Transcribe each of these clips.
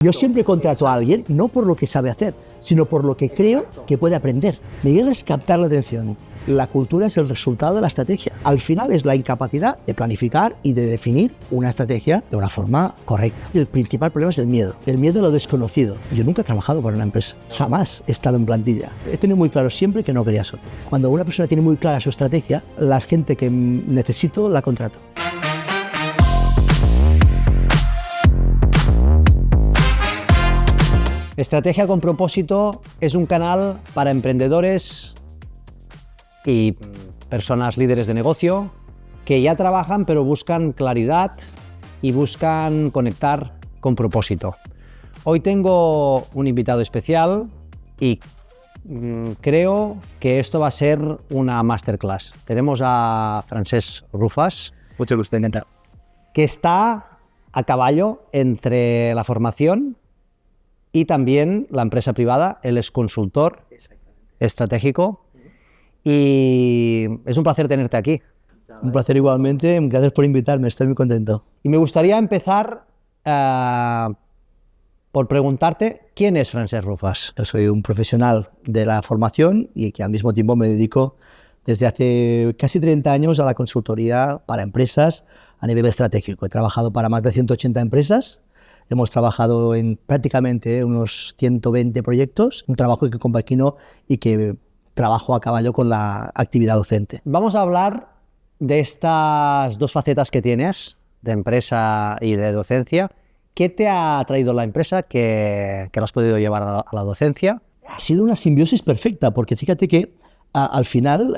Yo siempre contrato a alguien no por lo que sabe hacer, sino por lo que creo que puede aprender. Mi guía es captar la atención. La cultura es el resultado de la estrategia. Al final es la incapacidad de planificar y de definir una estrategia de una forma correcta. El principal problema es el miedo a lo desconocido. Yo nunca he trabajado para una empresa, jamás he estado en plantilla. He tenido muy claro siempre que no quería socio. Cuando una persona tiene muy clara su estrategia, la gente que necesito la contrato. Estrategia con Propósito es un canal para emprendedores y personas líderes de negocio que ya trabajan pero buscan claridad y buscan conectar con propósito. Hoy tengo un invitado especial y creo que esto va a ser una masterclass. Tenemos a Francesc Rufas. Mucho gusto, encantado. Que está a caballo entre la formación y también la empresa privada. Él es consultor estratégico y es un placer tenerte aquí. Un placer igualmente, gracias por invitarme, estoy muy contento. Y me gustaría empezar por preguntarte, ¿quién es Francesc Rufas? Yo soy un profesional de la formación y que al mismo tiempo me dedico desde hace casi 30 años a la consultoría para empresas a nivel estratégico. He trabajado para más de 180 empresas. Hemos trabajado en prácticamente unos 120 proyectos, un trabajo que compagino y que trabajo a caballo con la actividad docente. Vamos a hablar de estas dos facetas que tienes, de empresa y de docencia. ¿Qué te ha traído la empresa que lo has podido llevar a la docencia? Ha sido una simbiosis perfecta, porque fíjate que al final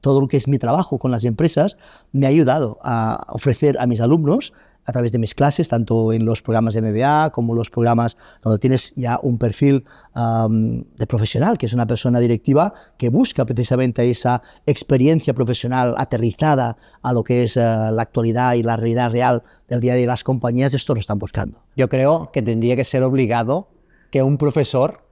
todo lo que es mi trabajo con las empresas me ha ayudado a ofrecer a mis alumnos, a través de mis clases, tanto en los programas de MBA como los programas donde tienes ya un perfil de profesional, que es una persona directiva que busca precisamente esa experiencia profesional aterrizada a lo que es la actualidad y la realidad real del día a día de las compañías. Esto lo están buscando. Yo creo que tendría que ser obligado que un profesor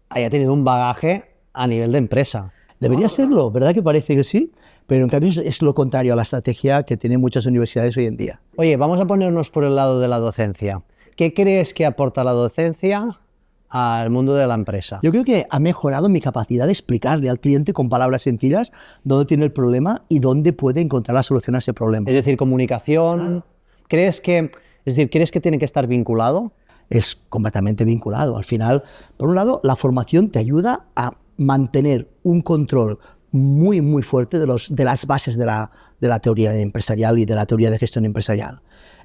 haya tenido un bagaje a nivel de empresa. Debería serlo, ¿verdad que parece que sí? Pero en cambio es lo contrario a la estrategia que tienen muchas universidades hoy en día. Oye, vamos a ponernos por el lado de la docencia. ¿Qué crees que aporta la docencia al mundo de la empresa? Yo creo que ha mejorado mi capacidad de explicarle al cliente con palabras sencillas dónde tiene el problema y dónde puede encontrar la solución a ese problema. Es decir, comunicación. ¿Crees que tiene que estar vinculado? Es completamente vinculado. Al final, por un lado, la formación te ayuda a mantener un control muy, muy fuerte de las bases de la teoría empresarial y de la teoría de gestión empresarial.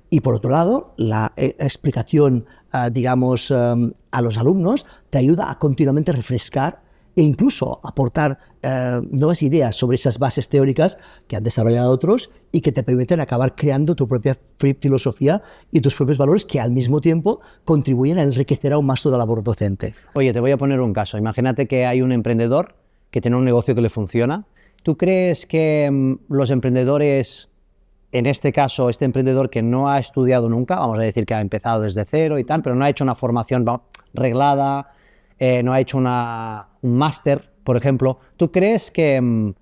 Y por otro lado, la explicación, digamos, a los alumnos te ayuda a continuamente refrescar e incluso aportar nuevas ideas sobre esas bases teóricas que han desarrollado otros y que te permiten acabar creando tu propia filosofía y tus propios valores que al mismo tiempo contribuyen a enriquecer aún más toda la labor docente. Oye, te voy a poner un caso. Imagínate que hay un emprendedor que tiene un negocio que le funciona. ¿Tú crees que los emprendedores, en este caso, este emprendedor que no ha estudiado nunca, vamos a decir que ha empezado desde cero y tal, pero no ha hecho una formación reglada, no ha hecho un máster, por ejemplo, ¿tú crees que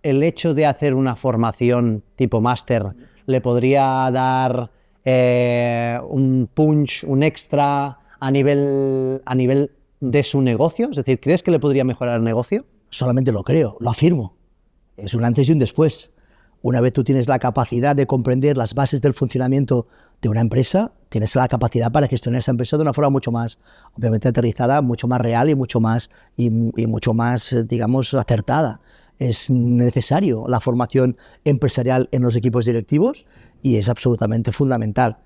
el hecho de hacer una formación tipo máster le podría dar un punch, un extra a nivel de su negocio? Es decir, ¿crees que le podría mejorar el negocio? Solamente lo creo, lo afirmo. Es un antes y un después. Una vez tú tienes la capacidad de comprender las bases del funcionamiento de una empresa, tienes la capacidad para gestionar esa empresa de una forma mucho más, obviamente, aterrizada, mucho más real y mucho más, digamos, acertada. Es necesario la formación empresarial en los equipos directivos y es absolutamente fundamental.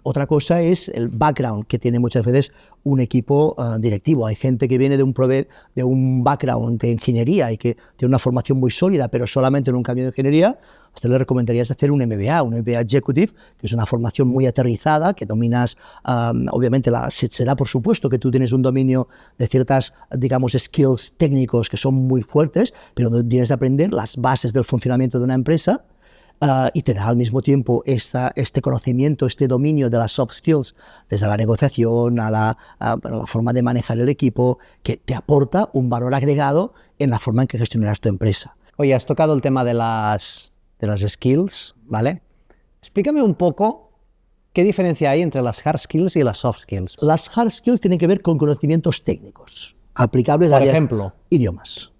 Otra cosa es el background que tiene muchas veces un equipo directivo. Hay gente que viene de un background de ingeniería y que tiene una formación muy sólida, pero solamente en un cambio de ingeniería. A usted le recomendaría hacer un MBA Executive, que es una formación muy aterrizada, que dominas, obviamente, será por supuesto que tú tienes un dominio de ciertas, digamos, skills técnicos que son muy fuertes, pero tienes que aprender las bases del funcionamiento de una empresa. Y te da al mismo tiempo este conocimiento, este dominio de las soft skills, desde la negociación a la forma de manejar el equipo, que te aporta un valor agregado en la forma en que gestionarás tu empresa. Oye, has tocado el tema de las skills, ¿vale? Explícame un poco ¿Qué diferencia hay entre las hard skills y las soft skills? Las hard skills tienen que ver con conocimientos técnicos, aplicables a Por ejemplo, idiomas.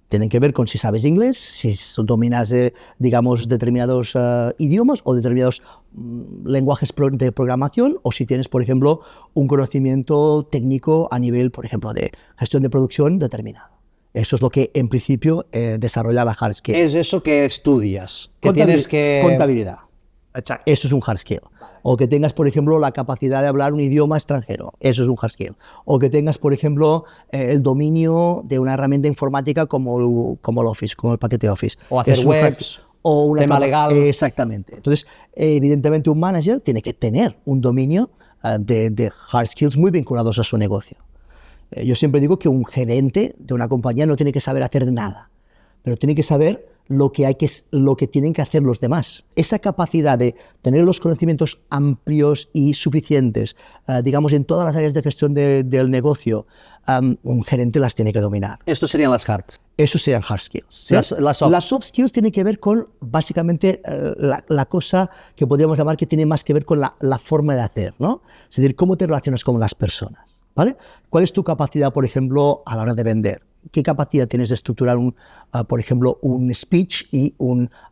Tienen que ver con si sabes inglés, si dominas, digamos, determinados idiomas o determinados lenguajes de programación, o si tienes, por ejemplo, un conocimiento técnico a nivel, por ejemplo, de gestión de producción determinado. Eso es lo que, en principio, desarrolla la hard skill. es eso que estudias, que tienes que... Contabilidad. Exacto. Eso es un hard skill. O que tengas, por ejemplo, la capacidad de hablar un idioma extranjero. Eso es un hard skill. O que tengas, por ejemplo, el dominio de una herramienta informática como el Office, como el paquete Office. O hacer webs, o una tema legal. Exactamente. Entonces, evidentemente, un manager tiene que tener un dominio de hard skills muy vinculados a su negocio. Yo siempre digo que un gerente de una compañía no tiene que saber hacer nada, pero tiene que saber lo que tienen que hacer los demás. Esa capacidad de tener los conocimientos amplios y suficientes, digamos, en todas las áreas de gestión del negocio, un gerente las tiene que dominar. Estos serían las hard. Eso serían hard skills. ¿Sí? Las soft. Las soft skills tienen que ver con, básicamente, la cosa que podríamos llamar que tiene más que ver con la forma de hacer, ¿no? Es decir, cómo te relacionas con las personas, ¿vale? ¿Cuál es tu capacidad, por ejemplo, a la hora de vender? ¿Qué capacidad tienes de estructurar, por ejemplo, un speech y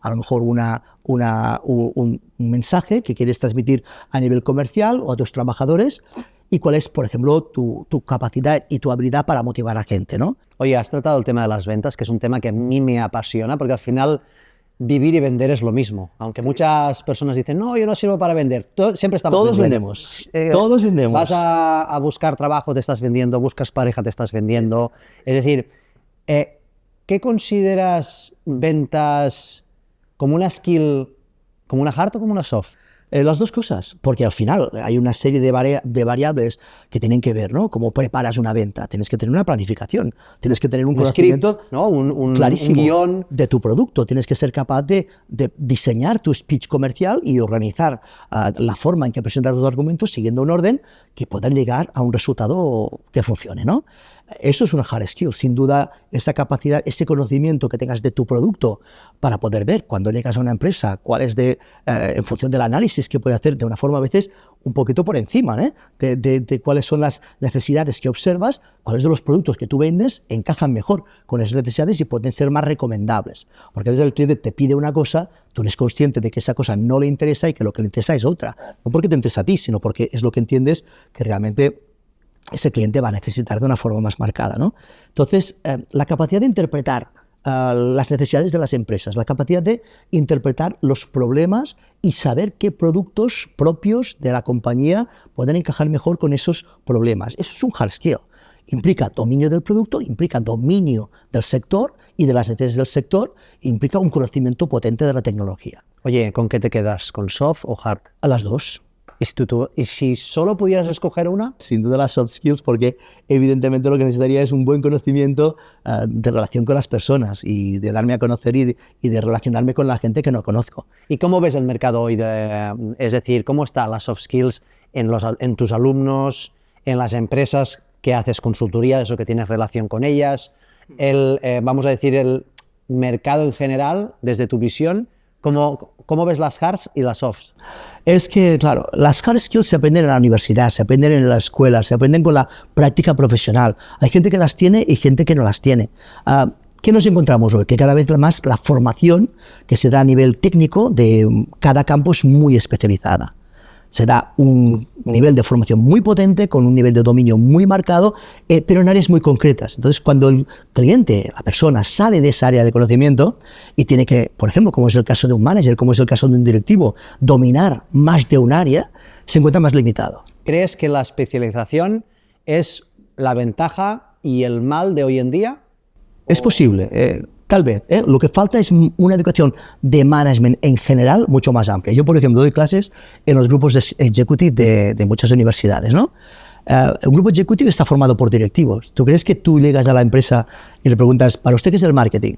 a lo mejor un mensaje que quieres transmitir a nivel comercial o a tus trabajadores? ¿Y cuál es, por ejemplo, tu capacidad y tu habilidad para motivar a la gente, ¿no? Oye, has tratado el tema de las ventas, que es un tema que a mí me apasiona, porque al final vivir y vender es lo mismo. Aunque muchas personas dicen, no, yo no sirvo para vender. Siempre estamos Todos vendiendo. Todos vendemos. Vas a buscar trabajo, te estás vendiendo, buscas pareja, te estás vendiendo. Es decir, ¿qué consideras ventas como una skill, como una hard o como una soft? Las dos cosas, porque al final hay una serie de variables que tienen que ver, ¿no? Cómo preparas una venta. Tienes que tener una planificación, tienes que tener un conocimiento script, ¿no? un clarísimo guión de tu producto. Tienes que ser capaz de diseñar tu speech comercial y organizar la forma en que presentas tus argumentos siguiendo un orden que puedan llegar a un resultado que funcione, ¿no? Eso es una hard skill, sin duda, esa capacidad, ese conocimiento que tengas de tu producto para poder ver cuando llegas a una empresa cuál es en función del análisis que puede hacer de una forma a veces un poquito por encima, de cuáles son las necesidades que observas, cuáles de los productos que tú vendes encajan mejor con esas necesidades y pueden ser más recomendables. Porque a veces el cliente te pide una cosa, tú eres consciente de que esa cosa no le interesa y que lo que le interesa es otra. No porque te interesa a ti, sino porque es lo que entiendes que realmente ese cliente va a necesitar de una forma más marcada, ¿no? Entonces, la capacidad de interpretar las necesidades de las empresas, la capacidad de interpretar los problemas y saber qué productos propios de la compañía pueden encajar mejor con esos problemas. Eso es un hard skill. Implica dominio del producto, implica dominio del sector y de las necesidades del sector, implica un conocimiento potente de la tecnología. Oye, ¿con qué te quedas? ¿Con soft o hard? A las dos. ¿Y si solo pudieras escoger una? Sin duda las soft skills, porque evidentemente lo que necesitaría es un buen conocimiento de relación con las personas y de darme a conocer y de relacionarme con la gente que no conozco. ¿Y cómo ves el mercado hoy? Es decir, ¿cómo están las soft skills en tus alumnos, en las empresas que haces consultoría, eso que tienes relación con ellas? Vamos a decir, el mercado en general, desde tu visión, ¿cómo ves las hards y las softs? Es que, claro, las hard skills se aprenden en la universidad, se aprenden en la escuela, se aprenden con la práctica profesional. Hay gente que las tiene y gente que no las tiene. ¿Qué nos encontramos hoy? Que cada vez más la formación que se da a nivel técnico de cada campo es muy especializada. Se da un nivel de formación muy potente, con un nivel de dominio muy marcado, pero en áreas muy concretas. Entonces, cuando el cliente, la persona, sale de esa área de conocimiento y tiene que, por ejemplo, como es el caso de un manager, como es el caso de un directivo, dominar más de un área, se encuentra más limitado. ¿Crees que la especialización es la ventaja y el mal de hoy en día? Es posible. Tal vez. Lo que falta es una educación de management en general mucho más amplia. Yo, por ejemplo, doy clases en los grupos de executive de muchas universidades, ¿no? El grupo executive está formado por directivos. ¿Tú crees que tú llegas a la empresa y le preguntas, ¿para usted qué es el marketing?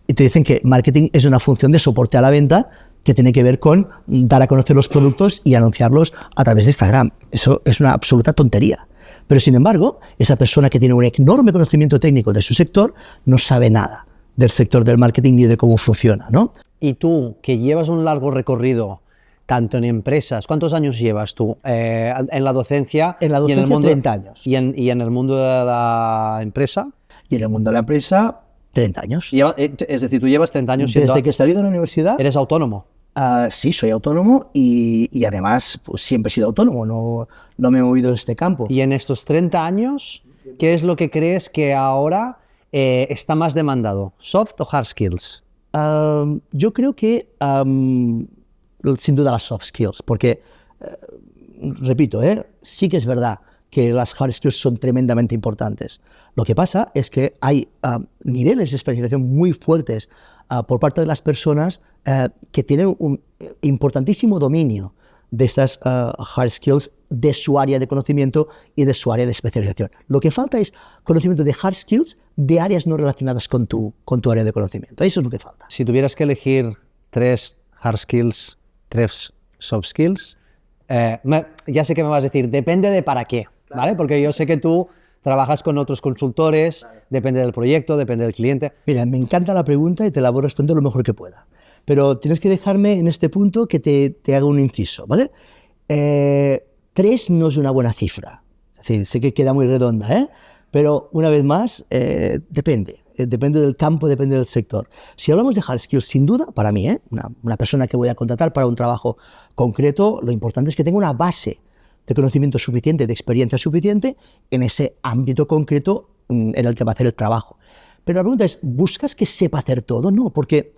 Y te dicen que marketing es una función de soporte a la venta que tiene que ver con dar a conocer los productos y anunciarlos a través de Instagram. Eso es una absoluta tontería. Pero, sin embargo, esa persona que tiene un enorme conocimiento técnico de su sector no sabe nada del sector del marketing ni de cómo funciona, ¿no? Y tú, que llevas un largo recorrido tanto en empresas. ¿Cuántos años llevas tú en la docencia? En la y docencia, el mundo, 30 años. Y en el mundo de la empresa? Y en el mundo de la empresa, 30 años. Es decir, tú llevas 30 años siendo... Desde que salí de la universidad... ¿Eres autónomo? Sí, soy autónomo y además pues, siempre he sido autónomo, no me he movido de este campo. Y en estos 30 años, ¿qué es lo que crees que ahora está más demandado? ¿Soft o hard skills? Yo creo que sin duda las soft skills, porque, repito, sí que es verdad que las hard skills son tremendamente importantes. Lo que pasa es que hay niveles de especialización muy fuertes por parte de las personas que tienen un importantísimo dominio de estas hard skills de su área de conocimiento y de su área de especialización. Lo que falta es conocimiento de hard skills de áreas no relacionadas con tu área de conocimiento. Eso es lo que falta. Si tuvieras que elegir 3 hard skills, 3 soft skills, ya sé que me vas a decir, depende de para qué, ¿vale? Porque yo sé que tú trabajas con otros consultores, depende del proyecto, depende del cliente. Mira, me encanta la pregunta y te la voy a responder lo mejor que pueda. Pero tienes que dejarme en este punto que te haga un inciso, ¿vale? 3 no es una buena cifra. Es decir, sé que queda muy redonda, pero una vez más, depende. Depende del campo, depende del sector. Si hablamos de hard skills, sin duda, para mí, una persona que voy a contratar para un trabajo concreto, lo importante es que tenga una base de conocimiento suficiente, de experiencia suficiente en ese ámbito concreto en el que va a hacer el trabajo. Pero la pregunta es, ¿buscas que sepa hacer todo? No, porque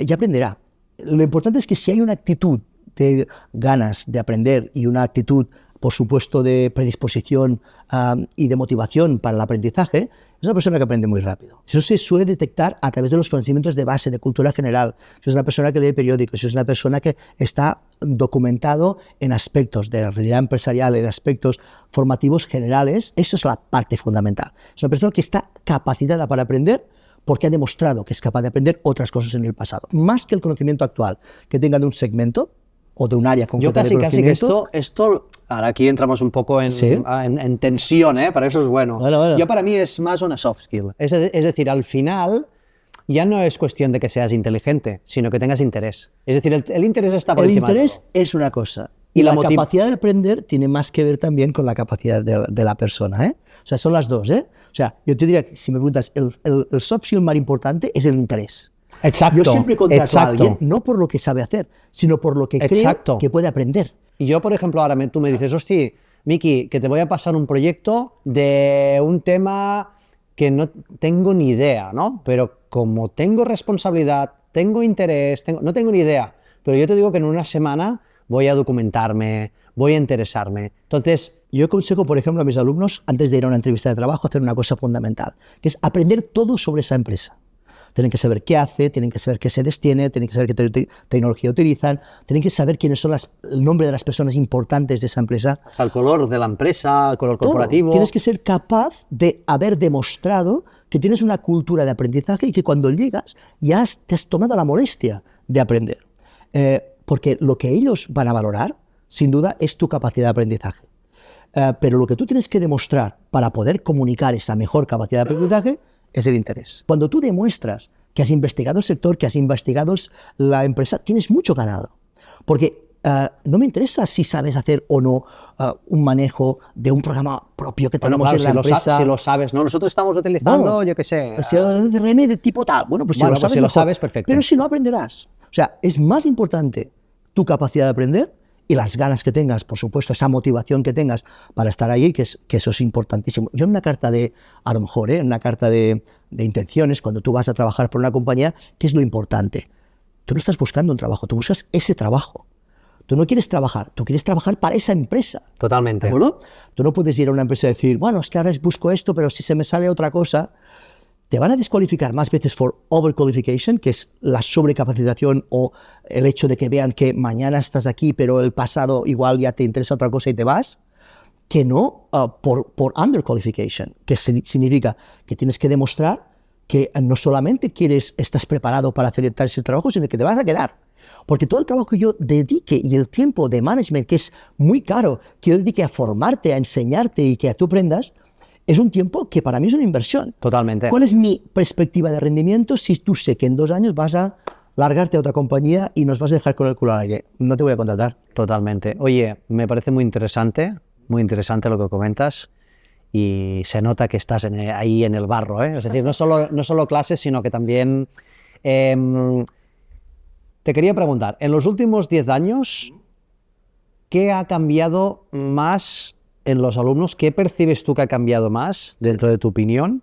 ya aprenderá. Lo importante es que si hay una actitud de ganas de aprender y una actitud, por supuesto, de predisposición y de motivación para el aprendizaje, es una persona que aprende muy rápido. Eso se suele detectar a través de los conocimientos de base, de cultura general. Si es una persona que lee periódicos, si es una persona que está documentado en aspectos de la realidad empresarial, en aspectos formativos generales, eso es la parte fundamental. Es una persona que está capacitada para aprender porque ha demostrado que es capaz de aprender otras cosas en el pasado. Más que el conocimiento actual, que tenga de un segmento o de un área concreta de conocimiento. Yo casi que esto, ahora aquí entramos un poco en tensión, para eso es bueno. Bueno. Yo para mí es más una soft skill. Es decir, al final ya no es cuestión de que seas inteligente, sino que tengas interés. Es decir, el interés está por encima. El interés es una cosa. Y la capacidad de aprender tiene más que ver también con la capacidad de la persona. O sea, son las dos. O sea, yo te diría que si me preguntas, el soft skill más importante es el interés. Exacto. Yo siempre contrato a alguien, no por lo que sabe hacer, sino por lo que creo que puede aprender. Y yo, por ejemplo, ahora tú me dices, hostia, Miki, que te voy a pasar un proyecto de un tema que no tengo ni idea, ¿no? Pero como tengo responsabilidad, tengo interés, no tengo ni idea, pero yo te digo que en una semana voy a documentarme, voy a interesarme. Entonces, yo aconsejo, por ejemplo, a mis alumnos, antes de ir a una entrevista de trabajo, hacer una cosa fundamental, que es aprender todo sobre esa empresa. Tienen que saber qué hace, tienen que saber qué sedes tiene, tienen que saber qué tecnología utilizan, tienen que saber quiénes son el nombre de las personas importantes de esa empresa. Hasta el color de la empresa, el color corporativo. Tienes que ser capaz de haber demostrado que tienes una cultura de aprendizaje y que cuando llegas ya te has tomado la molestia de aprender. Porque lo que ellos van a valorar, sin duda, es tu capacidad de aprendizaje. Pero lo que tú tienes que demostrar para poder comunicar esa mejor capacidad de aprendizaje es el interés. Cuando tú demuestras que has investigado el sector, que has investigado la empresa, tienes mucho ganado. Porque no me interesa si sabes hacer o no un manejo de un programa propio que tenemos en la empresa. Si lo sabes, ¿no? Nosotros estamos utilizando, yo qué sé... Si CRM de tipo tal, pues si lo sabes, perfecto. Pero si no, aprenderás. O sea, es más importante tu capacidad de aprender y las ganas que tengas, por supuesto, esa motivación que tengas para estar ahí, que eso es importantísimo. Yo en una carta a lo mejor, en una carta de intenciones, cuando tú vas a trabajar por una compañía, ¿qué es lo importante? Tú no estás buscando un trabajo, tú buscas ese trabajo. Tú no quieres trabajar, tú quieres trabajar para esa empresa. Totalmente. ¿De acuerdo? Tú no puedes ir a una empresa y decir, bueno, es que ahora busco esto, pero si se me sale otra cosa, te van a descualificar más veces por overqualification, que es la sobrecapacitación o el hecho de que vean que mañana estás aquí, pero el pasado igual ya te interesa otra cosa y te vas, que no por underqualification, que significa que tienes que demostrar que no solamente estás preparado para hacer ese trabajo, sino que te vas a quedar. Porque todo el trabajo que yo dedique y el tiempo de management, que es muy caro, que yo dedique a formarte, a enseñarte y que tú aprendas, es un tiempo que para mí es una inversión. Totalmente. ¿Cuál es mi perspectiva de rendimiento si tú sé que en 2 años vas a largarte a otra compañía y nos vas a dejar con el culo al aire. No te voy a contratar. Totalmente. Oye, me parece muy interesante lo que comentas y se nota que estás ahí en el barro, ¿eh? Es decir, no solo clases, sino que también... te quería preguntar, en los últimos 10 años, ¿qué ha cambiado más en los alumnos? ¿Qué percibes tú que ha cambiado más, dentro de tu opinión,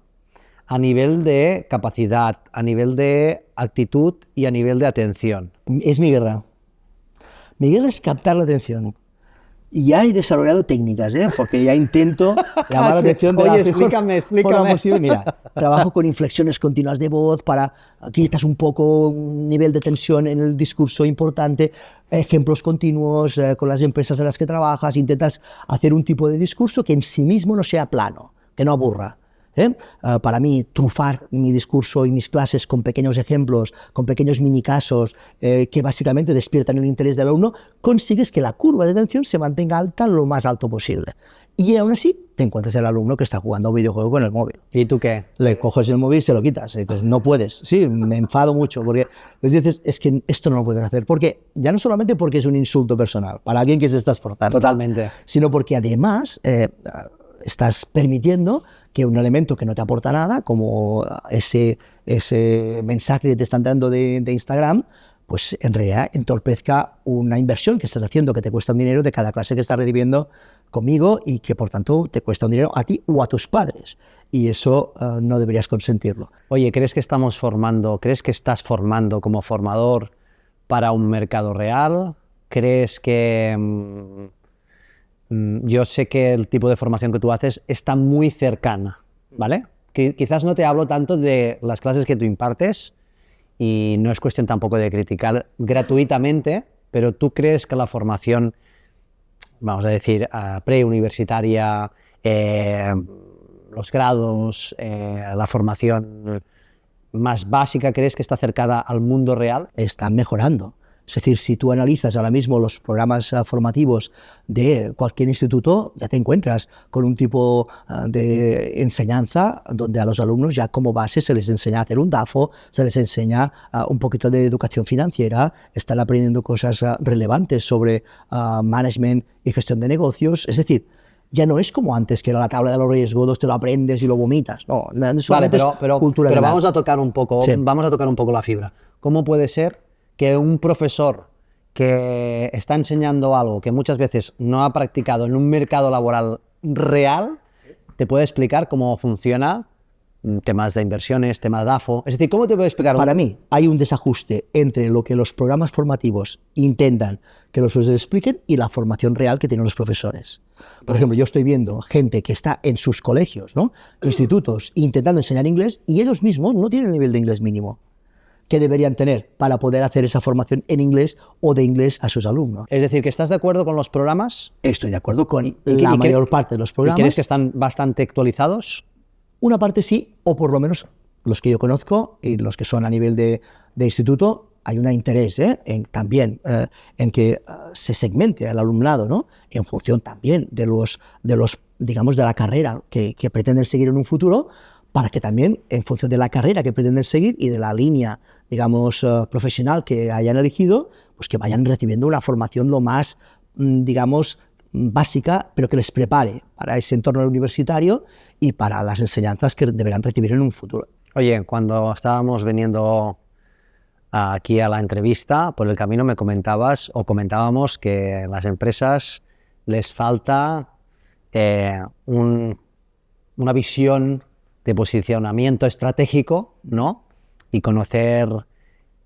a nivel de capacidad, a nivel de actitud y a nivel de atención? Es mi guerra. Mi guerra es captar la atención. Y ya he desarrollado técnicas, porque ya intento llamar la atención de la explícame. forma posible. Mira, trabajo con inflexiones continuas de voz para quitas un poco un nivel de tensión en el discurso importante, ejemplos continuos con las empresas en las que trabajas, intentas hacer un tipo de discurso que en sí mismo no sea plano, que no aburra. Para mí, trufar mi discurso y mis clases con pequeños ejemplos, con pequeños mini casos que básicamente despiertan el interés del alumno, consigues que la curva de atención se mantenga alta lo más alto posible. Y aún así, te encuentras el alumno que está jugando a un videojuego con el móvil. ¿Y tú qué? Le coges el móvil y se lo quitas. Y dices, no puedes. Sí, me enfado mucho porque les dices, es que esto no lo puedes hacer. Porque ya no solamente porque es un insulto personal para alguien que se está esforzando. Totalmente. Sino porque además estás permitiendo que un elemento que no te aporta nada, como ese mensaje que te están dando de Instagram, pues en realidad entorpezca una inversión que estás haciendo, que te cuesta un dinero de cada clase que estás recibiendo conmigo y que por tanto te cuesta un dinero a ti o a tus padres. Y eso no deberías consentirlo. Oye, crees que estás formando como formador para un mercado real? ¿Crees que... yo sé que el tipo de formación que tú haces está muy cercana, ¿vale? Que quizás no te hablo tanto de las clases que tú impartes y no es cuestión tampoco de criticar gratuitamente, pero ¿tú crees que la formación, vamos a decir, preuniversitaria, los grados, la formación más básica, crees que está acercada al mundo real? Están mejorando. Es decir, si tú analizas ahora mismo los programas formativos de cualquier instituto, ya te encuentras con un tipo de enseñanza donde a los alumnos ya como base se les enseña a hacer un DAFO, se les enseña un poquito de educación financiera, están aprendiendo cosas relevantes sobre management y gestión de negocios. Es decir, ya no es como antes, que era la tabla de los Reyes Godos, te lo aprendes y lo vomitas. No, solamente pero cultura pero de vamos a tocar un poco, sí. Vamos a tocar un poco la fibra. ¿Cómo puede ser que un profesor que está enseñando algo que muchas veces no ha practicado en un mercado laboral real, te puede explicar cómo funciona temas de inversiones, temas de DAFO? Es decir, ¿cómo te puede explicar? Para mí hay un desajuste entre lo que los programas formativos intentan que los profesores expliquen y la formación real que tienen los profesores. Por ejemplo, yo estoy viendo gente que está en sus colegios, ¿no? Institutos, intentando enseñar inglés y ellos mismos no tienen el nivel de inglés mínimo que deberían tener para poder hacer esa formación en inglés o de inglés a sus alumnos. Es decir, ¿que estás de acuerdo con los programas? Estoy de acuerdo con la mayor parte de los programas. ¿Y crees que están bastante actualizados? Una parte sí, o por lo menos los que yo conozco y los que son a nivel de instituto, hay un interés también en que se segmente al alumnado, ¿no? En función también de los digamos, de la carrera que pretenden seguir en un futuro, para que también, en función de la carrera que pretenden seguir y de la línea, digamos, profesional que hayan elegido, pues que vayan recibiendo una formación lo más, digamos, básica, pero que les prepare para ese entorno universitario y para las enseñanzas que deberán recibir en un futuro. Oye, cuando estábamos viniendo aquí a la entrevista, por el camino me comentábamos que a las empresas les falta una visión de posicionamiento estratégico, ¿no? Y conocer...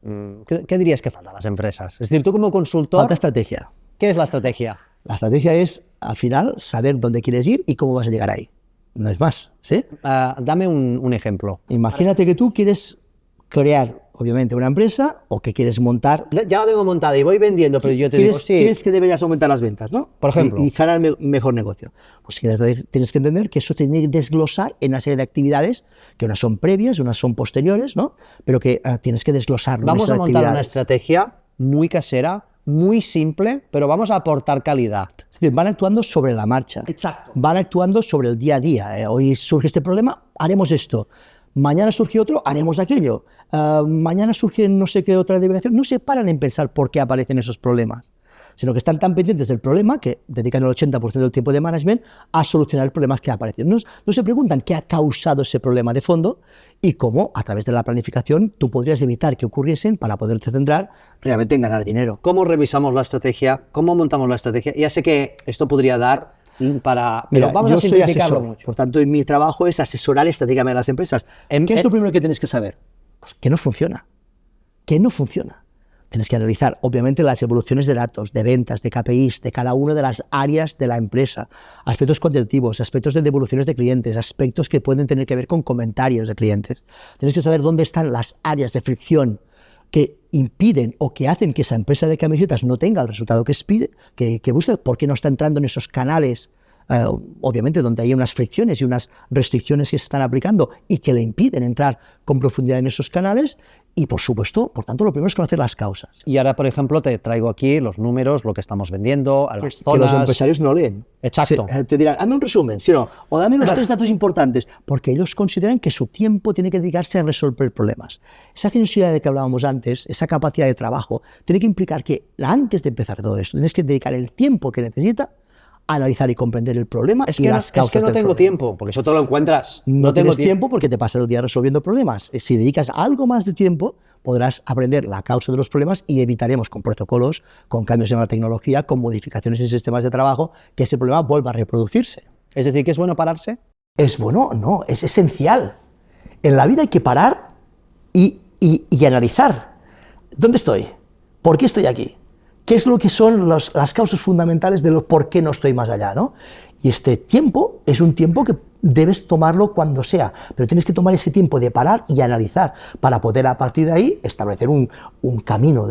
¿Qué dirías que falta a las empresas? Es decir, tú como consultor... Falta estrategia. ¿Qué es la estrategia? La estrategia es, al final, saber dónde quieres ir y cómo vas a llegar ahí. No es más, ¿sí? Dame un ejemplo. Imagínate que tú quieres crear, obviamente, una empresa o que quieres montar... Ya la tengo montada y voy vendiendo, pero yo te digo, sí... ¿Quieres que deberías aumentar las ventas, no? Por ejemplo. Y generar mejor negocio. Pues tienes que entender que eso tiene que desglosar en una serie de actividades, que unas son previas, unas son posteriores, ¿no? Pero que tienes que desglosarlo. Vamos a montar una estrategia muy casera, muy simple, pero vamos a aportar calidad. Es decir, van actuando sobre la marcha. Exacto. Van actuando sobre el día a día. Hoy surge este problema, haremos esto. Mañana surge otro, haremos aquello. Mañana surge no sé qué otra liberación. No se paran en pensar por qué aparecen esos problemas, sino que están tan pendientes del problema que dedican el 80% del tiempo de management a solucionar problemas que aparecen. No se preguntan qué ha causado ese problema de fondo y cómo, a través de la planificación, tú podrías evitar que ocurriesen para poderte centrar realmente en ganar dinero. ¿Cómo revisamos la estrategia? ¿Cómo montamos la estrategia? Ya sé que esto podría dar para... Mira, pero vamos yo a soy simplificarlo asesor, mucho. por tanto, mi trabajo es asesorar estratégicamente a las empresas. ¿Qué es lo primero que tienes que saber? Pues que no funciona. Que no funciona. Tienes que analizar, obviamente, las evoluciones de datos, de ventas, de KPIs, de cada una de las áreas de la empresa, aspectos cuantitativos, aspectos de devoluciones de clientes, aspectos que pueden tener que ver con comentarios de clientes. Tienes que saber dónde están las áreas de fricción que impiden o que hacen que esa empresa de camisetas no tenga el resultado que busca, por qué no está entrando en esos canales, obviamente donde hay unas fricciones y unas restricciones que se están aplicando y que le impiden entrar con profundidad en esos canales. Y, por supuesto, por tanto, lo primero es conocer las causas. Y ahora, por ejemplo, te traigo aquí los números, lo que estamos vendiendo, a las Que zonas... los empresarios no leen. Exacto. Te dirán, hazme un resumen, ¿sí o no? O dame los 3 datos importantes, porque ellos consideran que su tiempo tiene que dedicarse a resolver problemas. Esa generosidad de que hablábamos antes, esa capacidad de trabajo, tiene que implicar que antes de empezar todo esto, tienes que dedicar el tiempo que necesita a analizar y comprender el problema y las causas. Es que no tengo tiempo, porque eso te lo encuentras. No tienes tiempo porque te pasas el día resolviendo problemas. Si dedicas algo más de tiempo, podrás aprender la causa de los problemas y evitaremos con protocolos, con cambios en la tecnología, con modificaciones en sistemas de trabajo, que ese problema vuelva a reproducirse. Es decir, ¿que es bueno pararse? ¿Es bueno? No, es esencial. En la vida hay que parar y analizar. ¿Dónde estoy? ¿Por qué estoy aquí? ¿Qué es lo que son las causas fundamentales de lo por qué no estoy más allá, ¿no? Y este tiempo es un tiempo que debes tomarlo cuando sea, pero tienes que tomar ese tiempo de parar y analizar para poder a partir de ahí establecer un camino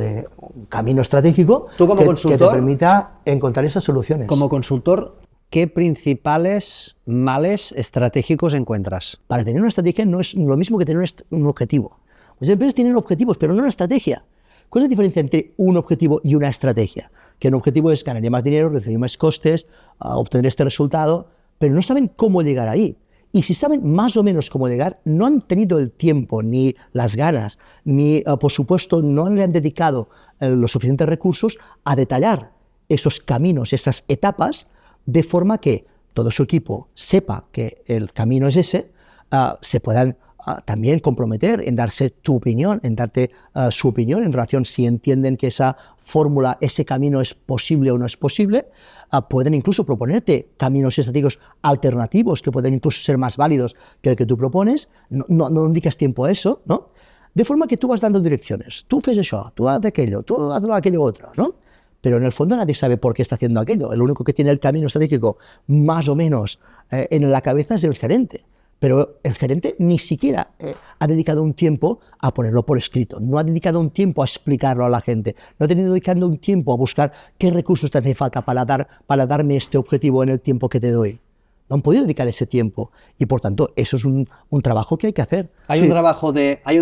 estratégico que te permita encontrar esas soluciones. Como consultor, ¿qué principales males estratégicos encuentras? Para tener una estrategia no es lo mismo que tener un objetivo. Las empresas tienen objetivos, pero no una estrategia. ¿Cuál es la diferencia entre un objetivo y una estrategia? Que un objetivo es ganar más dinero, reducir más costes, obtener este resultado, pero no saben cómo llegar ahí. Y si saben más o menos cómo llegar, no han tenido el tiempo, ni las ganas, ni, por supuesto, no le han dedicado los suficientes recursos a detallar esos caminos, esas etapas, de forma que todo su equipo sepa que el camino es ese, se puedan también comprometer en darse tu opinión, en darte su opinión en relación si entienden que esa fórmula, ese camino es posible o no es posible. Pueden incluso proponerte caminos estratégicos alternativos que pueden incluso ser más válidos que el que tú propones. No dedicas tiempo a eso, ¿no? De forma que tú vas dando direcciones. Tú haces eso, tú haz aquello, tú haz aquello otro, ¿no? Pero en el fondo nadie sabe por qué está haciendo aquello. El único que tiene el camino estratégico más o menos en la cabeza es el gerente. Pero el gerente ni siquiera ha dedicado un tiempo a ponerlo por escrito, no ha dedicado un tiempo a explicarlo a la gente, no ha tenido dedicando un tiempo a buscar qué recursos te hace falta para darme este objetivo en el tiempo que te doy. No han podido dedicar ese tiempo y, por tanto, eso es un trabajo que hay que hacer. Hay un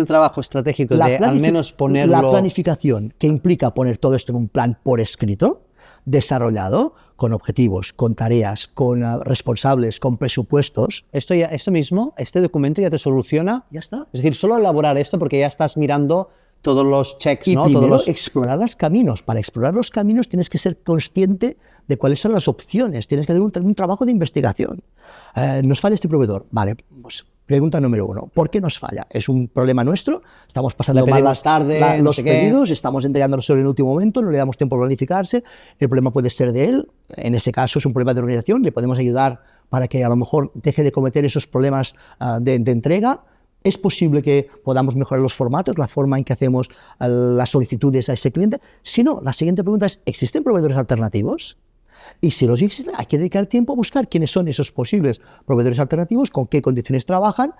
trabajo estratégico de al menos ponerlo... La planificación, que implica poner todo esto en un plan por escrito, desarrollado, con objetivos, con tareas, con responsables, con presupuestos. Esto mismo, este documento ya te soluciona. Ya está. Es decir, solo elaborar esto porque ya estás mirando todos los checks, y ¿no? Primero explorar los caminos. Para explorar los caminos tienes que ser consciente de cuáles son las opciones. Tienes que hacer un trabajo de investigación. Nos falla este proveedor. Vale, pues pregunta número 1. ¿Por qué nos falla? ¿Es un problema nuestro? ¿Estamos pasando mal los pedidos? ¿Estamos entregándolos en el último momento? ¿No le damos tiempo a planificarse? ¿El problema puede ser de él? En ese caso es un problema de organización. ¿Le podemos ayudar para que a lo mejor deje de cometer esos problemas de entrega? ¿Es posible que podamos mejorar los formatos, la forma en que hacemos las solicitudes a ese cliente? Si no, la siguiente pregunta es, ¿existen proveedores alternativos? Y si los existen, hay que dedicar tiempo a buscar quiénes son esos posibles proveedores alternativos, con qué condiciones trabajan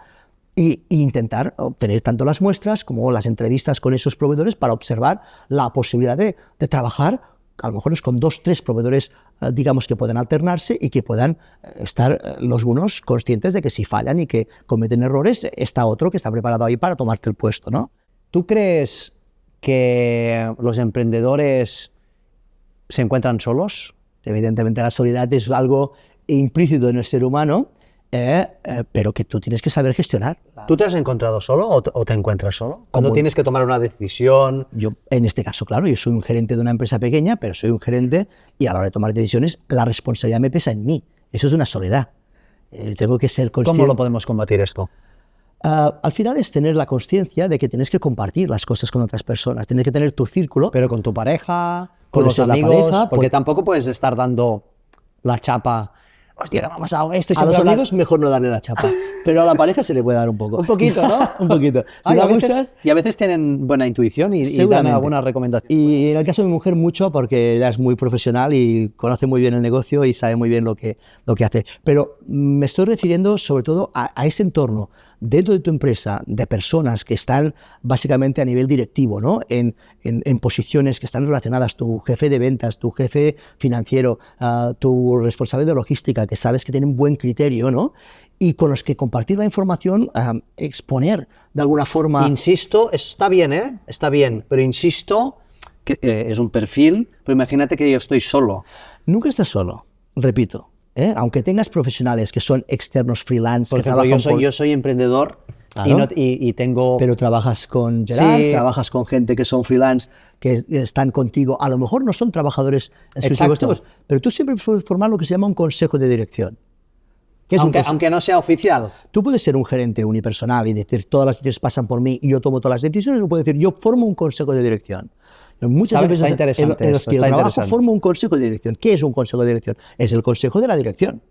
e intentar obtener tanto las muestras como las entrevistas con esos proveedores para observar la posibilidad de trabajar a lo mejor es con 2 o 3 proveedores, digamos, que puedan alternarse y que puedan estar los unos conscientes de que si fallan y que cometen errores, está otro que está preparado ahí para tomarte el puesto, ¿no? ¿Tú crees que los emprendedores se encuentran solos? Evidentemente la soledad es algo implícito en el ser humano pero que tú tienes que saber gestionar. ¿Tú te has encontrado solo o te encuentras solo? Cuando tienes que tomar una decisión. Yo, en este caso, claro, yo soy un gerente de una empresa pequeña, pero soy un gerente y a la hora de tomar decisiones, la responsabilidad me pesa en mí. Eso es una soledad. Tengo que ser consciente. ¿Cómo lo podemos combatir esto? Al final es tener la conciencia de que tienes que compartir las cosas con otras personas, tienes que tener tu círculo. Pero con tu pareja, con Puede los ser la amigos, pareja, porque tampoco puedes estar dando la chapa. Hostia, me ha pasado esto. A los amigos mejor no darle la chapa, pero a la pareja se le puede dar un poco. Un poquito, ¿no? Un poquito. Sí, y a veces tienen buena intuición y dan algunas recomendaciones. Y en el caso de mi mujer mucho, porque ella es muy profesional y conoce muy bien el negocio y sabe muy bien lo que hace. Pero me estoy refiriendo sobre todo a ese entorno dentro de tu empresa, de personas que están básicamente a nivel directivo, ¿no? En posiciones que están relacionadas, tu jefe de ventas, tu jefe financiero, tu responsable de logística, que sabes que tienen buen criterio, ¿no? Y con los que compartir la información, exponer de alguna forma. Insisto, está bien, ¿eh? Está bien, pero insisto que es un perfil, pero imagínate que yo estoy solo. Nunca estás solo, repito. Aunque tengas profesionales que son externos, freelance, por ejemplo, yo soy emprendedor, claro, y tengo. Pero trabajas con Gerard, sí, trabajas con gente que son freelance, que están contigo. A lo mejor no son trabajadores en sus negocios, pero tú siempre puedes formar lo que se llama un consejo de dirección. Aunque no sea oficial. Tú puedes ser un gerente unipersonal y decir todas las decisiones pasan por mí y yo tomo todas las decisiones, o puedes decir yo formo un consejo de dirección. Muchas veces en los que yo trabajo formo un consejo de dirección. ¿Qué es un consejo de dirección? Es el consejo de la dirección.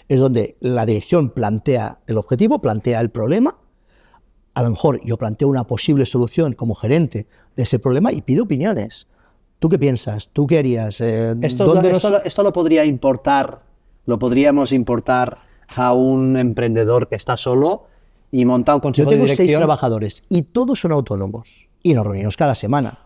Es donde la dirección plantea el objetivo, plantea el problema. A lo mejor yo planteo una posible solución como gerente de ese problema y pido opiniones. ¿Tú qué piensas? ¿Tú qué harías? Esto lo podríamos importar a un emprendedor que está solo y monta un consejo de dirección. Yo tengo 6 trabajadores y todos son autónomos y nos reunimos cada semana.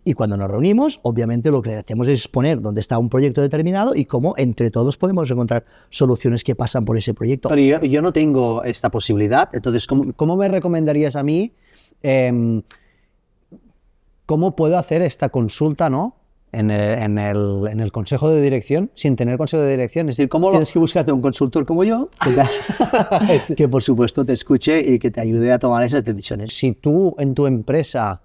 Y cuando nos reunimos, obviamente lo que hacemos es exponer dónde está un proyecto determinado y cómo entre todos podemos encontrar soluciones que pasan por ese proyecto. Pero yo no tengo esta posibilidad, entonces, ¿cómo me recomendarías a mí cómo puedo hacer esta consulta, ¿no? En el consejo de dirección, sin tener consejo de dirección? Es decir, ¿cómo tienes que buscarte un consultor como yo, que por supuesto te escuche y que te ayude a tomar esas decisiones. Si tú en tu empresa,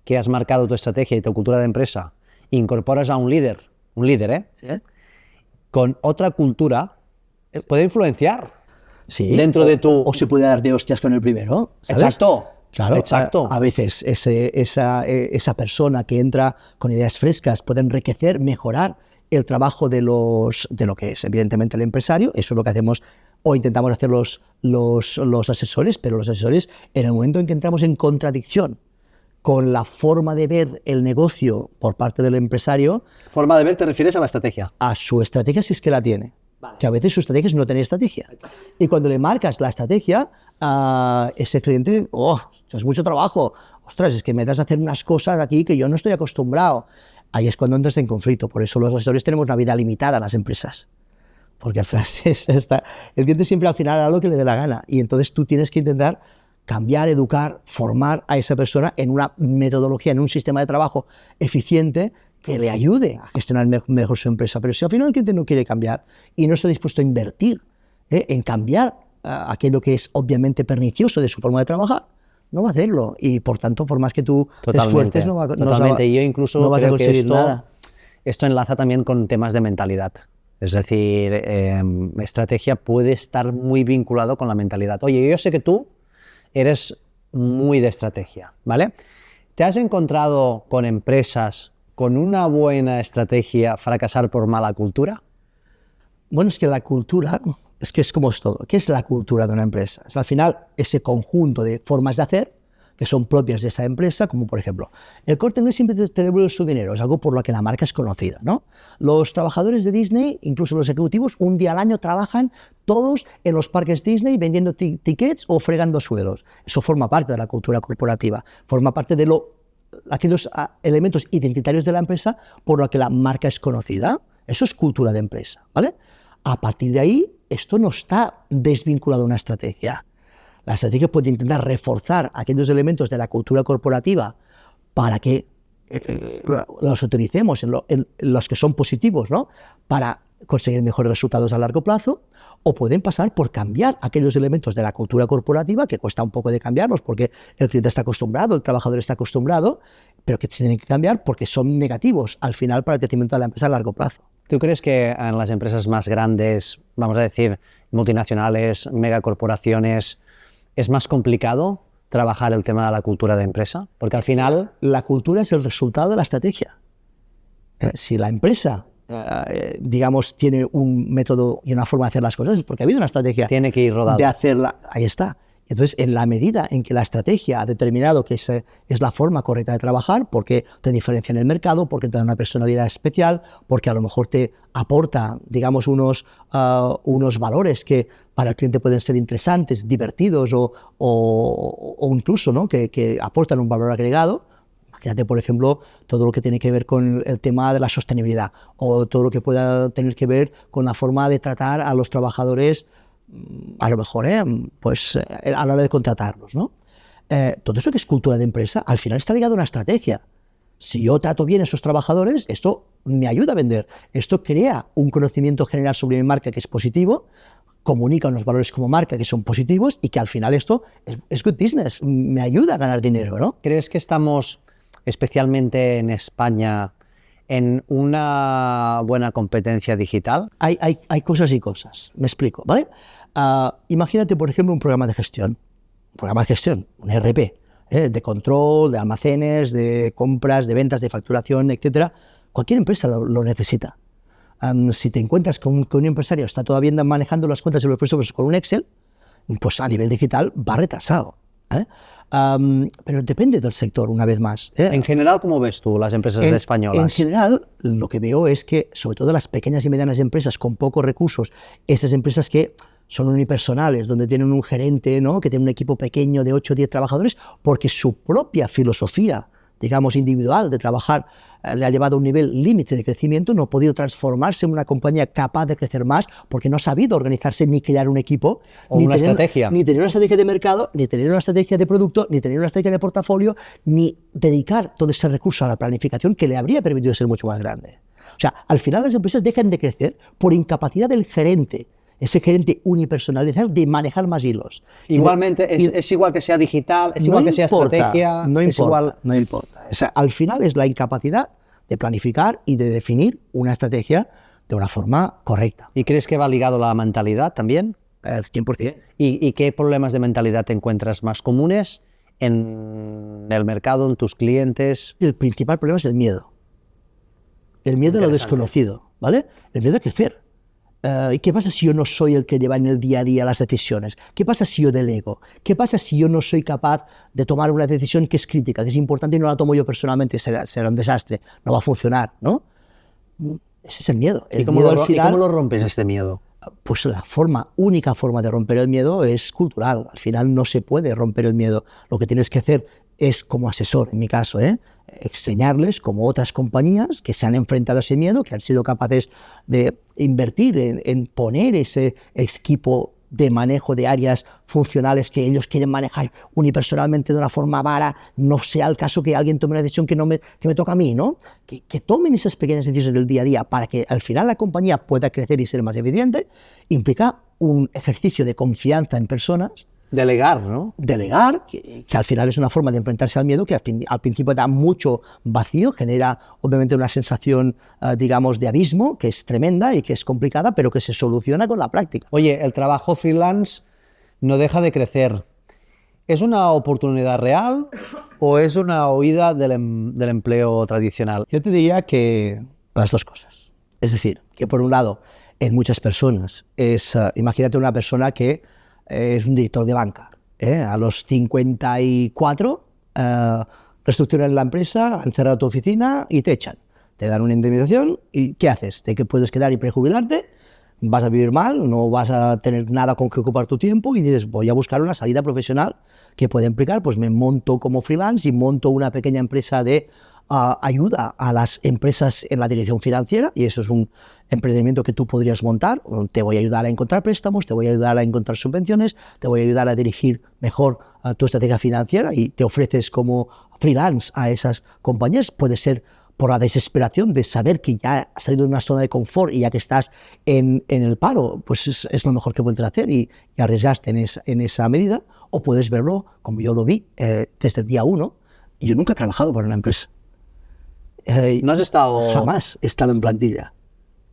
que has marcado tu estrategia y tu cultura de empresa, incorporas a un líder, ¿sí? Con otra cultura, puede influenciar. Sí, dentro de tu... O se puede dar de hostias con el primero, ¿sabes? Exacto. Claro, exacto. A veces esa persona que entra con ideas frescas puede enriquecer, mejorar el trabajo de lo que es evidentemente el empresario. Eso es lo que hacemos o intentamos hacer los asesores, pero los asesores en el momento en que entramos en contradicción con la forma de ver el negocio por parte del empresario. ¿Forma de ver te refieres a la estrategia? A su estrategia si es que la tiene. Vale. Que a veces su estrategia es no tener estrategia. Y cuando le marcas la estrategia a ese cliente, esto es mucho trabajo. Ostras, es que me das a hacer unas cosas aquí que yo no estoy acostumbrado. Ahí es cuando entras en conflicto. Por eso los asesores tenemos una vida limitada en las empresas. Porque el cliente siempre al final hará lo que le dé la gana. Y entonces tú tienes que intentar cambiar, educar, formar a esa persona en una metodología, en un sistema de trabajo eficiente que le ayude a gestionar mejor su empresa. Pero si al final el cliente no quiere cambiar y no está dispuesto a invertir en cambiar aquello que es obviamente pernicioso de su forma de trabajar, no va a hacerlo. Y por tanto, por más que tú te esfuerces, no va a yo incluso no vas a conseguir nada. Esto enlaza también con temas de mentalidad. Es decir, estrategia puede estar muy vinculado con la mentalidad. Oye, yo sé que tú eres muy de estrategia, ¿vale? ¿Te has encontrado con empresas con una buena estrategia fracasar por mala cultura? Bueno, es que la cultura, es como es todo. ¿Qué es la cultura de una empresa? Es al final ese conjunto de formas de hacer que son propias de esa empresa, como por ejemplo, el Corte Inglés siempre te devuelve su dinero, es algo por lo que la marca es conocida, ¿no? Los trabajadores de Disney, incluso los ejecutivos, un día al año trabajan todos en los parques Disney vendiendo tickets o fregando suelos. Eso forma parte de la cultura corporativa, forma parte de aquellos elementos identitarios de la empresa por lo que la marca es conocida. Eso es cultura de empresa, ¿vale? A partir de ahí, esto no está desvinculado a una estrategia. La estrategia puede intentar reforzar aquellos elementos de la cultura corporativa para que los utilicemos en los que son positivos, ¿no? Para conseguir mejores resultados a largo plazo, o pueden pasar por cambiar aquellos elementos de la cultura corporativa que cuesta un poco de cambiarlos porque el cliente está acostumbrado, el trabajador está acostumbrado, pero que tienen que cambiar porque son negativos al final para el crecimiento de la empresa a largo plazo. ¿Tú crees que en las empresas más grandes, vamos a decir, multinacionales, megacorporaciones, es más complicado trabajar el tema de la cultura de empresa? Porque al final... La cultura es el resultado de la estrategia. Si la empresa, digamos, tiene un método y una forma de hacer las cosas, es porque ha habido una estrategia. Tiene que ir rodado. De hacerla. Ahí está. Entonces, en la medida en que la estrategia ha determinado que es la forma correcta de trabajar, porque te diferencia en el mercado, porque te da una personalidad especial, porque a lo mejor te aporta, digamos, unos valores que para el cliente pueden ser interesantes, divertidos o incluso, ¿no?, que aportan un valor agregado. Imagínate, por ejemplo, todo lo que tiene que ver con el tema de la sostenibilidad o todo lo que pueda tener que ver con la forma de tratar a los trabajadores, a lo mejor, pues a la hora de contratarlos, ¿no? Todo eso que es cultura de empresa, al final está ligado a una estrategia. Si yo trato bien a esos trabajadores, esto me ayuda a vender. Esto crea un conocimiento general sobre mi marca que es positivo, comunica unos valores como marca que son positivos y que al final esto es good business, me ayuda a ganar dinero, ¿no? ¿Crees que estamos, especialmente en España, en una buena competencia digital? Hay cosas y cosas, me explico, ¿vale? Imagínate, por ejemplo, un programa de gestión, un ERP, de control, de almacenes, de compras, de ventas, de facturación, etcétera. Cualquier empresa lo necesita. Si te encuentras con un empresario está todavía manejando las cuentas y los presupuestos con un Excel, pues a nivel digital va retrasado. Pero depende del sector, una vez más. En general, ¿cómo ves tú las empresas españolas? En general, lo que veo es que, sobre todo las pequeñas y medianas empresas con pocos recursos, estas empresas que son unipersonales, donde tienen un gerente, ¿no?, que tiene un equipo pequeño de 8 o 10 trabajadores, porque su propia filosofía, digamos, individual de trabajar le ha llevado a un nivel límite de crecimiento, no ha podido transformarse en una compañía capaz de crecer más porque no ha sabido organizarse ni crear un equipo, o una estrategia. Ni tener una estrategia de mercado, ni tener una estrategia de producto, ni tener una estrategia de portafolio, ni dedicar todo ese recurso a la planificación que le habría permitido ser mucho más grande. O sea, al final las empresas dejan de crecer por incapacidad del gerente, ese gerente unipersonalizado, de manejar más hilos. Igualmente, es igual que sea digital, es igual que sea estrategia, no importa. O sea, al final es la incapacidad de planificar y de definir una estrategia de una forma correcta. ¿Y crees que va ligado a la mentalidad también? 100%. ¿Y qué problemas de mentalidad te encuentras más comunes en el mercado, en tus clientes? El principal problema es el miedo. El miedo a lo desconocido, ¿vale? El miedo a crecer. ¿Y qué pasa si yo no soy el que lleva en el día a día las decisiones? ¿Qué pasa si yo delego? ¿Qué pasa si yo no soy capaz de tomar una decisión que es crítica, que es importante y no la tomo yo personalmente? Será un desastre, no va a funcionar, ¿no? Ese es el miedo. ¿Y cómo lo rompes este miedo? Pues la única forma de romper el miedo es cultural. Al final no se puede romper el miedo. Lo que tienes que hacer es, como asesor, en mi caso, enseñarles como otras compañías que se han enfrentado a ese miedo, que han sido capaces de invertir en poner ese equipo de manejo de áreas funcionales que ellos quieren manejar unipersonalmente de una forma vara, no sea el caso que alguien tome una decisión que me toca a mí, ¿no? Que tomen esas pequeñas decisiones del día a día para que al final la compañía pueda crecer y ser más eficiente, implica un ejercicio de confianza en personas. Delegar, ¿no? Delegar, que al final es una forma de enfrentarse al miedo que al principio da mucho vacío, genera obviamente una sensación, digamos, de abismo, que es tremenda y que es complicada, pero que se soluciona con la práctica. Oye, el trabajo freelance no deja de crecer. ¿Es una oportunidad real o es una huida del empleo tradicional? Yo te diría que las dos cosas. Es decir, que por un lado, en muchas personas, imagínate una persona que es un director de banca. A los 54 reestructuran la empresa, han cerrado tu oficina y te echan. Te dan una indemnización y ¿qué haces? ¿De qué puedes quedar y prejubilarte? Vas a vivir mal, no vas a tener nada con que ocupar tu tiempo y dices, voy a buscar una salida profesional que pueda implicar, pues me monto como freelance y monto una pequeña empresa de ayuda a las empresas en la dirección financiera, y eso es un emprendimiento que tú podrías montar. Te voy a ayudar a encontrar préstamos, te voy a ayudar a encontrar subvenciones, te voy a ayudar a dirigir mejor tu estrategia financiera y te ofreces como freelance a esas compañías. Puede ser por la desesperación de saber que ya has salido de una zona de confort y ya que estás en el paro, pues es lo mejor que puedes hacer y arriesgaste en esa medida, o puedes verlo como yo lo vi desde el día 1. Yo nunca he trabajado para una empresa. ¿No has estado...? Jamás he estado en plantilla.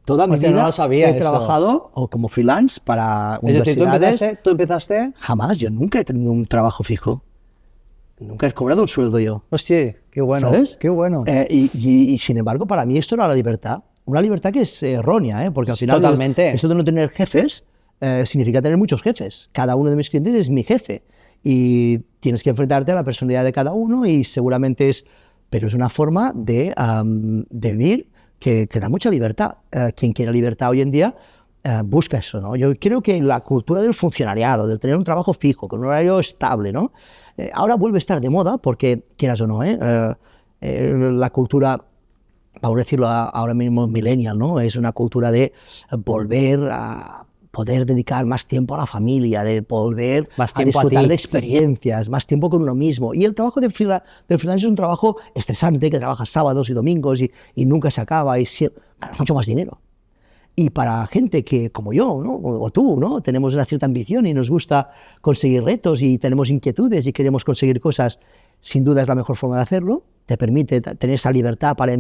Toda mi vida no lo sabía he eso. trabajado o como freelance para Es decir, universidades. ¿tú empezaste? Jamás, yo nunca he tenido un trabajo fijo. Nunca he cobrado un sueldo yo. Hostia, qué bueno. ¿Sabes? Qué bueno. Y sin embargo, para mí esto era la libertad. Una libertad que es errónea, porque al final Totalmente. esto de no tener jefes significa tener muchos jefes. Cada uno de mis clientes es mi jefe. Y tienes que enfrentarte a la personalidad de cada uno y seguramente pero es una forma de vivir que te da mucha libertad. Quien quiera libertad hoy en día busca eso, ¿no? Yo creo que la cultura del funcionariado, del tener un trabajo fijo, con un horario estable, ¿no? Ahora vuelve a estar de moda porque, quieras o no, la cultura, vamos a decirlo ahora mismo millennial, ¿no? Es una cultura de volver a poder dedicar más tiempo a la familia, de volver a disfrutar de experiencias, más tiempo con uno mismo. Y el trabajo del freelance es un trabajo estresante, que trabajas sábados y domingos y nunca se acaba y ganas mucho más dinero. Y para gente que, como yo, ¿no? o tú, ¿no? Tenemos una cierta ambición y nos gusta conseguir retos y tenemos inquietudes y queremos conseguir cosas, sin duda es la mejor forma de hacerlo. Te permite tener esa libertad para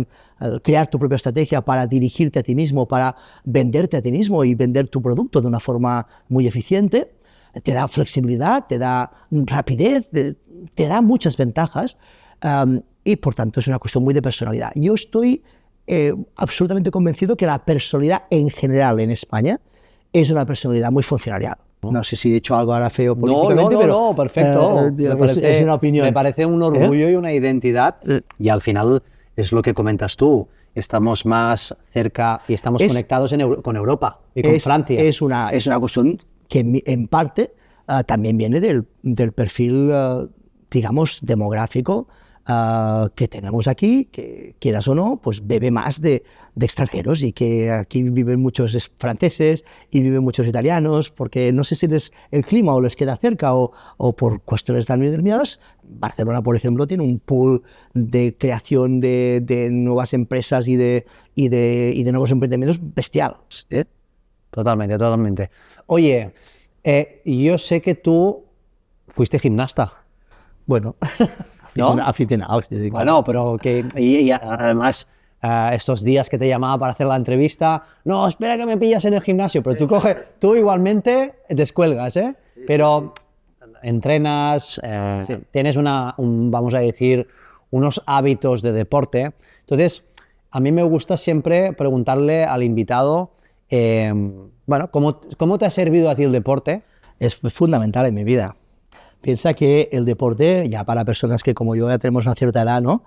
crear tu propia estrategia, para dirigirte a ti mismo, para venderte a ti mismo y vender tu producto de una forma muy eficiente. Te da flexibilidad, te da rapidez, te da muchas ventajas y, por tanto, es una cuestión muy de personalidad. Yo estoy absolutamente convencido que la personalidad en general en España es una personalidad muy funcionarial. No sé si he dicho algo ahora feo políticamente, No, perfecto. Es una opinión. Me parece un orgullo y una identidad, y al final es lo que comentas tú. Estamos más cerca y estamos conectados con Europa y con Francia. Es una cuestión que en parte también viene del perfil, digamos, demográfico que tenemos aquí, que quieras o no, pues bebe más de extranjeros y que aquí viven muchos franceses y viven muchos italianos, porque no sé si el clima o les queda cerca o por cuestiones tan determinadas. Barcelona, por ejemplo, tiene un pool de creación de nuevas empresas y de nuevos emprendimientos bestial. Totalmente, totalmente. Oye, yo sé que tú fuiste gimnasta. Bueno... ¿No? Aficionado, sí, bueno, pero que y además estos días que te llamaba para hacer la entrevista, no, espera que me pillas en el gimnasio, pero tú igualmente descuelgas, ¿eh? Sí, pero entrenas, tienes vamos a decir, unos hábitos de deporte. Entonces, a mí me gusta siempre preguntarle al invitado, bueno, ¿cómo te ha servido a ti el deporte? Es fundamental en mi vida. Piensa que el deporte, ya para personas que como yo ya tenemos una cierta edad, ¿no?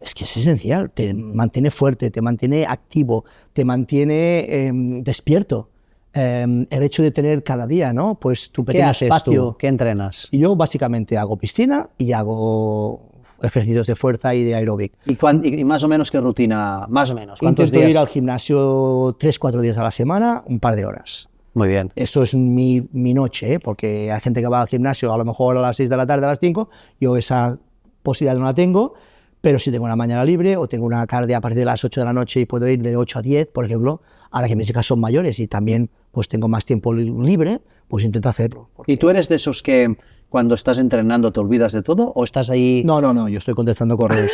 Es que es esencial, te mantiene fuerte, te mantiene activo, te mantiene despierto. El hecho de tener cada día, ¿no? Pues tu pequeño espacio. Tú? ¿Qué entrenas? Yo básicamente hago piscina y hago ejercicios de fuerza y de aeróbic. ¿Y más o menos qué rutina? Más o menos, ¿cuántos Intento días? ir al gimnasio 3-4 días a la semana, un par de horas. Muy bien. Eso es mi noche, porque hay gente que va al gimnasio a lo mejor a las 6 de la tarde, a las 5, yo esa posibilidad no la tengo, pero si tengo una mañana libre o tengo una tarde a partir de las 8 de la noche y puedo ir de 8 a 10, por ejemplo, ahora que mis hijas son mayores y también pues tengo más tiempo libre, pues intento hacerlo. ¿Y tú eres de esos que cuando estás entrenando te olvidas de todo o estás ahí? No, yo estoy contestando correos.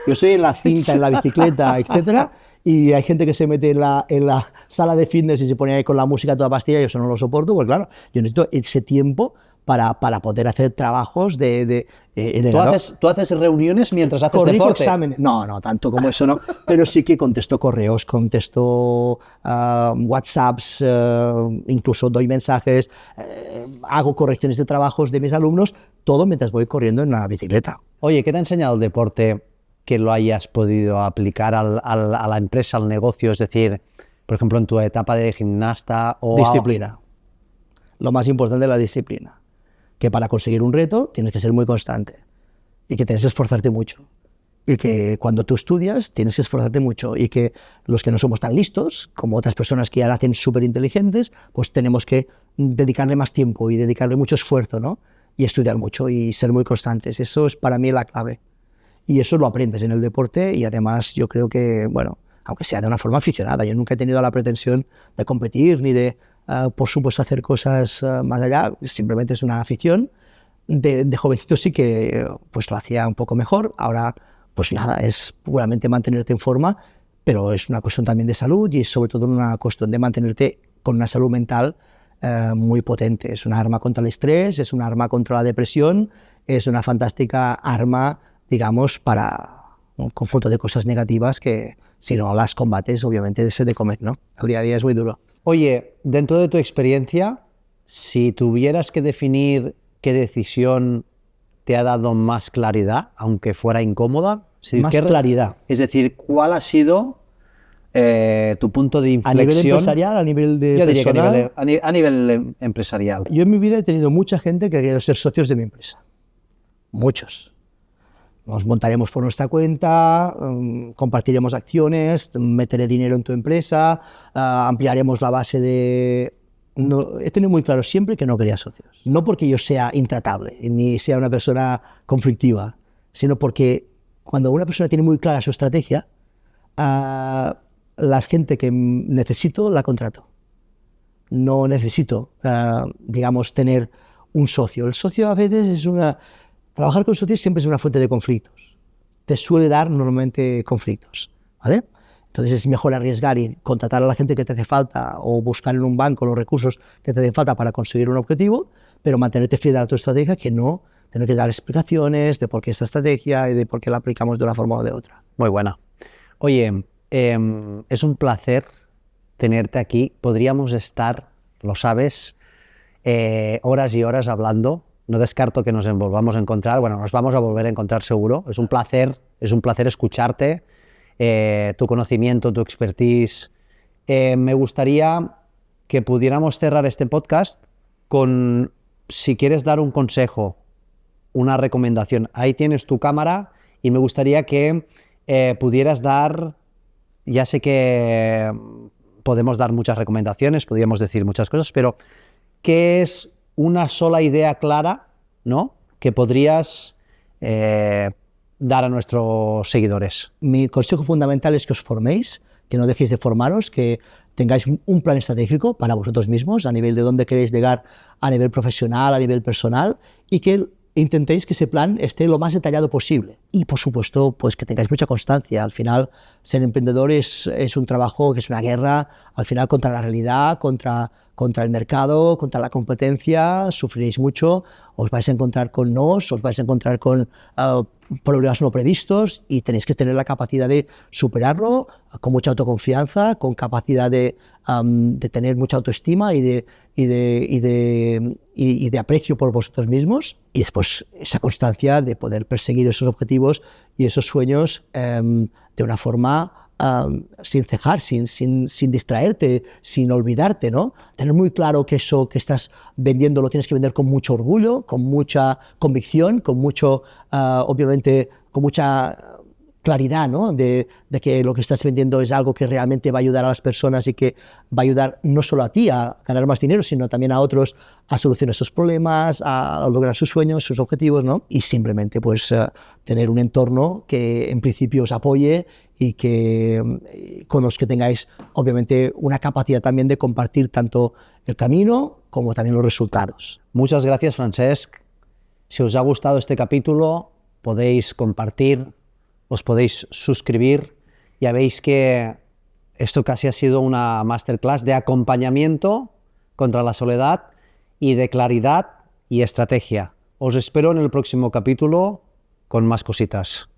Yo estoy en la cinta, en la bicicleta, etcétera, y hay gente que se mete en la sala de fitness y se pone ahí con la música toda pastilla, yo eso no lo soporto, pues claro, yo necesito ese tiempo para poder hacer trabajos ¿Tú haces reuniones mientras haces corrijo deporte? Exámenes. No, tanto como eso no, pero sí que contesto correos, contesto WhatsApps, incluso doy mensajes, hago correcciones de trabajos de mis alumnos, todo mientras voy corriendo en la bicicleta. Oye, ¿qué te ha enseñado el deporte que lo hayas podido aplicar a la empresa, al negocio? Es decir, por ejemplo, en tu etapa de gimnasta o... Disciplina. Lo más importante es la disciplina. Que para conseguir un reto tienes que ser muy constante y que tienes que esforzarte mucho. Y que cuando tú estudias tienes que esforzarte mucho y que los que no somos tan listos, como otras personas que ya nacen súper inteligentes, pues tenemos que dedicarle más tiempo y dedicarle mucho esfuerzo, ¿no? Y estudiar mucho y ser muy constantes. Eso es para mí la clave. y eso lo aprendes en el deporte y además yo creo que, bueno, aunque sea de una forma aficionada, yo nunca he tenido la pretensión de competir ni de, por supuesto, hacer cosas más allá, simplemente es una afición. De jovencito sí que pues lo hacía un poco mejor, ahora pues nada, es puramente mantenerte en forma, pero es una cuestión también de salud y es sobre todo una cuestión de mantenerte con una salud mental muy potente. Es una arma contra el estrés, es una arma contra la depresión, es una fantástica arma, digamos, para un conjunto de cosas negativas que si no las combates, obviamente se de comer, ¿no? El día a día es muy duro. Oye, dentro de tu experiencia, si tuvieras que definir qué decisión te ha dado más claridad, aunque fuera incómoda. Más claridad. Es decir, ¿cuál ha sido tu punto de inflexión? ¿A nivel empresarial, a nivel de Yo diría personal? que a nivel empresarial. Yo en mi vida he tenido mucha gente que ha querido ser socios de mi empresa. Muchos. Nos montaremos por nuestra cuenta, compartiremos acciones, meteré dinero en tu empresa, ampliaremos la base de... No, he tenido muy claro siempre que no quería socios. No porque yo sea intratable, ni sea una persona conflictiva, sino porque cuando una persona tiene muy clara su estrategia, la gente que necesito la contrato. No necesito, digamos, tener un socio. El socio a veces es una... Trabajar con socios siempre es una fuente de conflictos. Te suele dar normalmente conflictos, ¿vale? Entonces es mejor arriesgar y contratar a la gente que te hace falta o buscar en un banco los recursos que te hacen falta para conseguir un objetivo, pero mantenerte fiel a tu estrategia que no tener que dar explicaciones de por qué esta estrategia y de por qué la aplicamos de una forma o de otra. Muy buena. Oye, es un placer tenerte aquí. Podríamos estar, lo sabes, horas y horas hablando. No descarto que nos volvamos a encontrar. Bueno, nos vamos a volver a encontrar seguro. Es un placer escucharte, tu conocimiento, tu expertise. Me gustaría que pudiéramos cerrar este podcast con, si quieres dar un consejo, una recomendación. Ahí tienes tu cámara y me gustaría que pudieras dar, ya sé que podemos dar muchas recomendaciones, podríamos decir muchas cosas, pero ¿qué es una sola idea clara, ¿no?, que podrías dar a nuestros seguidores? Mi consejo fundamental es que os forméis, que no dejéis de formaros, que tengáis un plan estratégico para vosotros mismos a nivel de dónde queréis llegar a nivel profesional, a nivel personal, y que intentéis que ese plan esté lo más detallado posible. Y, por supuesto, pues que tengáis mucha constancia. Al final, ser emprendedor es un trabajo que es una guerra, al final, contra la realidad, contra el mercado, contra la competencia. Sufriréis mucho, os vais a encontrar con nos, os vais a encontrar con problemas no previstos y tenéis que tener la capacidad de superarlo con mucha autoconfianza, con capacidad de tener mucha autoestima y de aprecio por vosotros mismos, y después esa constancia de poder perseguir esos objetivos y esos sueños de una forma sin cejar, sin distraerte, sin olvidarte, ¿no? Tener muy claro que eso que estás vendiendo lo tienes que vender con mucho orgullo, con mucha convicción, con mucho, obviamente, con mucha claridad, ¿no?, de que lo que estás vendiendo es algo que realmente va a ayudar a las personas y que va a ayudar no solo a ti a ganar más dinero, sino también a otros a solucionar sus problemas, a lograr sus sueños, sus objetivos, ¿no? Y simplemente pues tener un entorno que en principio os apoye y que con los que tengáis obviamente una capacidad también de compartir tanto el camino como también los resultados. Muchas gracias, Francesc. Si os ha gustado este capítulo, podéis compartir, os podéis suscribir. Ya veis que esto casi ha sido una masterclass de acompañamiento contra la soledad y de claridad y estrategia. Os espero en el próximo capítulo con más cositas.